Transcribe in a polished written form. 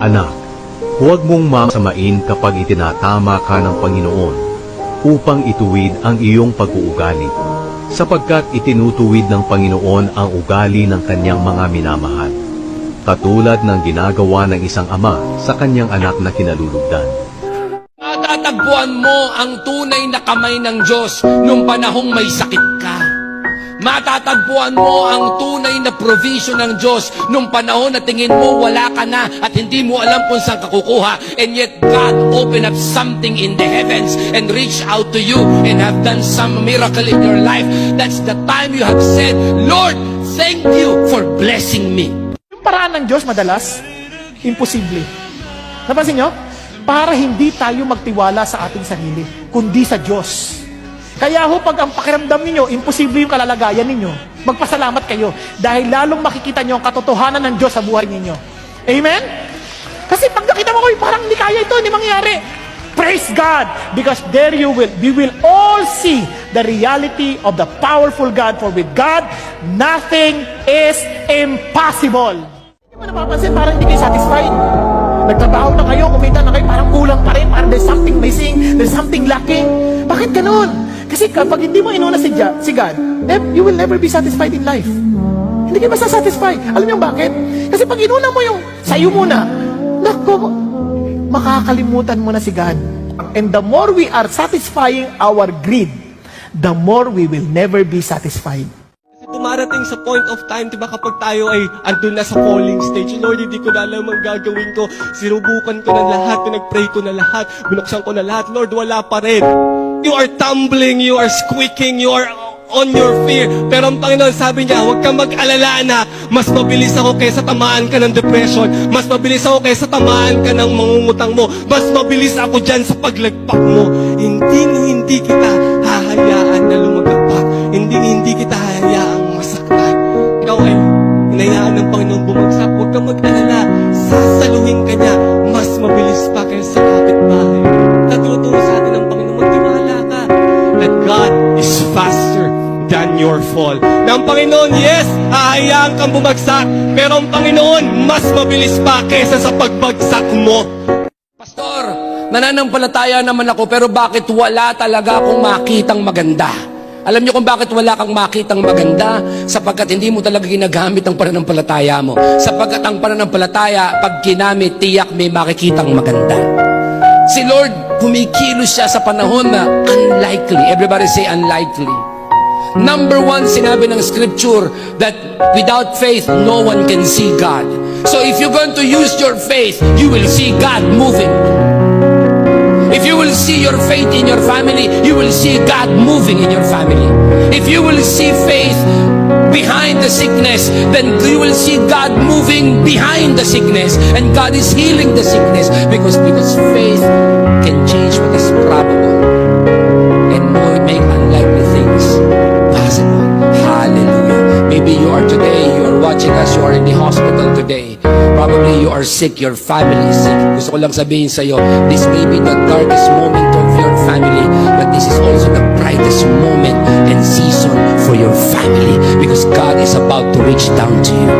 Anak, huwag mong masamain kapag itinatama ka ng Panginoon upang ituwid ang iyong pag-uugali, sapagkat itinutuwid ng Panginoon ang ugali ng kanyang mga minamahal, katulad ng ginagawa ng isang ama sa kanyang anak na kinalulugdan. Matatagpuan mo ang tunay na kamay ng Diyos nung panahong may sakit ka. Matatagpuan mo ang tunay na provision ng Diyos nung panahon na tingin mo wala ka na at hindi mo alam kung saan ka kukuha. And yet God opened up something in the heavens and reached out to you and have done some miracle in your life. That's the time you have said, Lord, thank you for blessing me. Yung paraan ng Diyos madalas, imposible. Napansin nyo? Para hindi tayo magtiwala sa ating sarili, kundi sa Diyos. Kaya ho, pag ang pakiramdam ninyo, imposible yung kalalagayan ninyo, magpasalamat kayo dahil lalong makikita nyo ang katotohanan ng Diyos sa buhay ninyo. Amen? Kasi pag nakita mo, parang hindi kaya ito, hindi mangyayari. Praise God! Because there we will all see the reality of the powerful God. For with God, nothing is impossible. Hindi mo napapansin, parang hindi kayo satisfied. Nagtrabaho na kayo, kumita na kayo, parang kulang pa rin, parang there's something missing, there's something lacking. Bakit ganun? Kasi kapag hindi mo inuna si God, you will never be satisfied in life. Hindi ka masasatisfy. Alam niyo bakit? Kasi pag inuna mo yung sa'yo muna, naku, makakalimutan mo na si God. And the more we are satisfying our greed, the more we will never be satisfied. Dumarating sa point of time, diba, kapag tayo ay andun na sa falling stage, Lord, hindi ko na alam ang gagawin ko. Sinubukan ko na lahat, pinag-pray ko na lahat, binuksan ko na lahat, Lord, wala pa rin. You are tumbling, you are squeaking, you are on your fear. Pero ang Panginoon sabi niya, huwag kang mag-alala na mas mabilis ako kaysa tamaan ka ng depression, mas mabilis ako kaysa tamaan ka ng mangungutang mo, mas mabilis ako dyan sa paglagpak mo. Hindi kita hahayaan na lumagapak. Hindi kita hahayaang masaktan. Ikaw ay hinayaan ng Panginoon bumagsak. Huwag kang mag-alala. Sasaluhin ka niya. Mas mabilis pa kaysa sa kapitbahay. Natuturo sa atin ng Panginoon, magtiwala ka that God is faster than your fall. Na ang Panginoon, yes, hahayaan kang bumagsak. Pero ang Panginoon, mas mabilis pa kaysa sa pagbagsak mo. Pastor, nananampalataya naman ako pero bakit wala talaga akong makitang maganda? Alam niyo kung bakit wala kang makitang maganda? Sapagkat hindi mo talaga ginagamit ang pananampalataya mo. Sapagkat ang pananampalataya, pag ginamit, tiyak may makikitang maganda. Si Lord, kumikilos siya sa panahon na unlikely. Everybody say unlikely. Number one, sinabi ng scripture that without faith, no one can see God. So if you're going to use your faith, you will see God moving. If you will see your faith in your family, you will see God moving in your family. If you will see faith behind the sickness, then you will see God moving behind the sickness, and God is healing the sickness because faith can change what is probable and make unlikely things possible. Hallelujah. Maybe you are today, you are watching us, you are in the hospital today. Probably you are sick, your family is sick. Gusto ko lang sabihin sa iyo, this may be the darkest moment of your family, but this is also the brightest moment and season for your family because God is about to reach down to you.